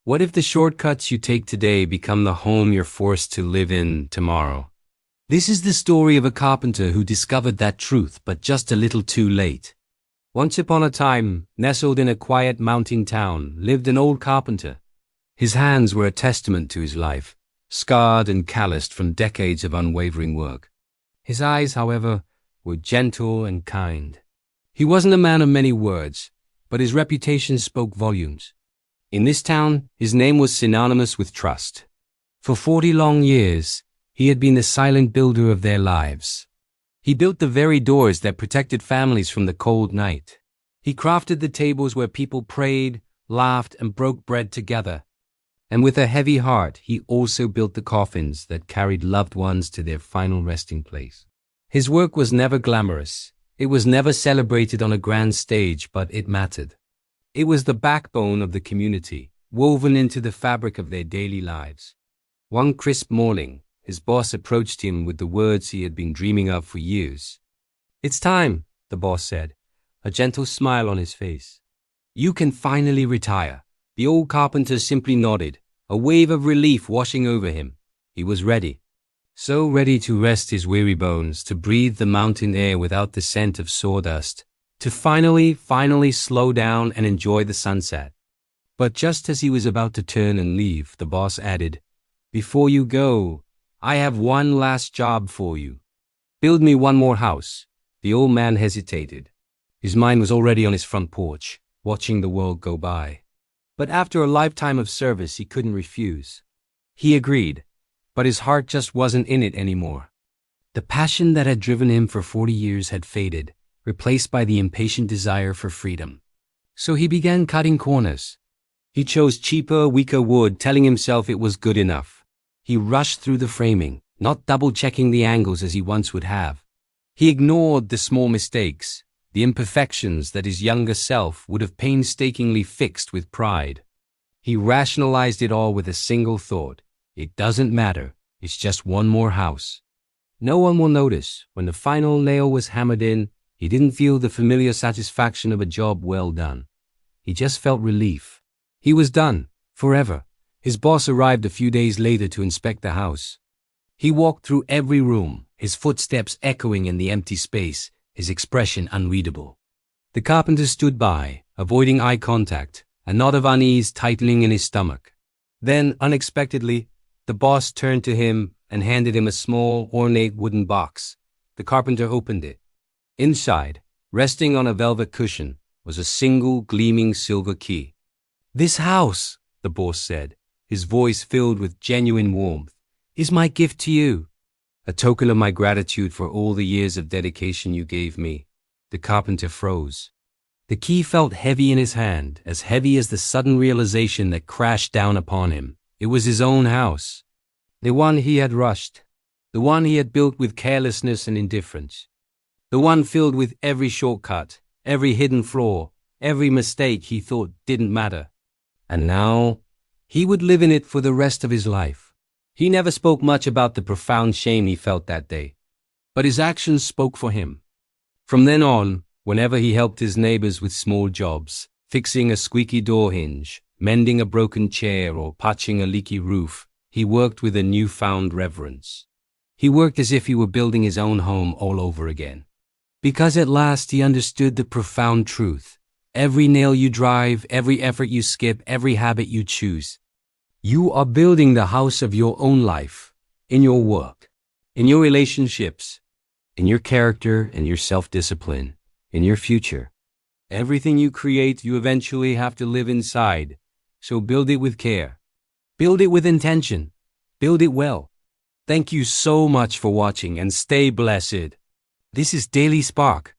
What if the shortcuts you take today become the home you're forced to live in tomorrow? This is the story of a carpenter who discovered that truth, but just a little too late. Once upon a time, nestled in a quiet mountain town, lived an old carpenter. His hands were a testament to his life, scarred and calloused from decades of unwavering work. His eyes, however, were gentle and kind. He wasn't a man of many words, but his reputation spoke volumes. In this town, his name was synonymous with trust. For 40 long years, he had been the silent builder of their lives. He built the very doors that protected families from the cold night. He crafted the tables where people prayed, laughed, and broke bread together. And with a heavy heart, he also built the coffins that carried loved ones to their final resting place. His work was never glamorous. It was never celebrated on a grand stage, but it mattered. It was the backbone of the community, woven into the fabric of their daily lives. One crisp morning, his boss approached him with the words he had been dreaming of for years. "It's time," the boss said, a gentle smile on his face. "You can finally retire." The old carpenter simply nodded, a wave of relief washing over him. He was ready. So ready to rest his weary bones, to breathe the mountain air without the scent of sawdust, to finally slow down and enjoy the sunset. But just as he was about to turn and leave, the boss added, "Before you go, I have one last job for you. Build me one more house." The old man hesitated. His mind was already on his front porch, watching the world go by. But after a lifetime of service, he couldn't refuse. He agreed, but his heart just wasn't in it anymore. The passion that had driven him for 40 years had faded, replaced by the impatient desire for freedom. So he began cutting corners. He chose cheaper, weaker wood, telling himself it was good enough. He rushed through the framing, not double-checking the angles as he once would have. He ignored the small mistakes, the imperfections that his younger self would have painstakingly fixed with pride. He rationalized it all with a single thought: it doesn't matter, it's just one more house. No one will notice. When the final nail was hammered in, he didn't feel the familiar satisfaction of a job well done. He just felt relief. He was done, forever. His boss arrived a few days later to inspect the house. He walked through every room, his footsteps echoing in the empty space, his expression unreadable. The carpenter stood by, avoiding eye contact, a knot of unease tightening in his stomach. Then, unexpectedly, the boss turned to him and handed him a small, ornate wooden box. The carpenter opened it. Inside, resting on a velvet cushion, was a single gleaming silver key. "This house," the boss said, his voice filled with genuine warmth, "is my gift to you. A token of my gratitude for all the years of dedication you gave me." The carpenter froze. The key felt heavy in his hand, as heavy as the sudden realization that crashed down upon him. It was his own house. The one he had rushed. The one he had built with carelessness and indifference. The one filled with every shortcut, every hidden flaw, every mistake he thought didn't matter. And now, he would live in it for the rest of his life. He never spoke much about the profound shame he felt that day, but his actions spoke for him. From then on, whenever he helped his neighbors with small jobs, fixing a squeaky door hinge, mending a broken chair, or patching a leaky roof, he worked with a newfound reverence. He worked as if he were building his own home all over again. Because at last he understood the profound truth. Every nail you drive, every effort you skip, every habit you choose, you are building the house of your own life, in your work, in your relationships, in your character and your self-discipline, in your future. Everything you create, you eventually have to live inside. So build it with care. Build it with intention. Build it well. Thank you so much for watching, and stay blessed. This is Daily Spark.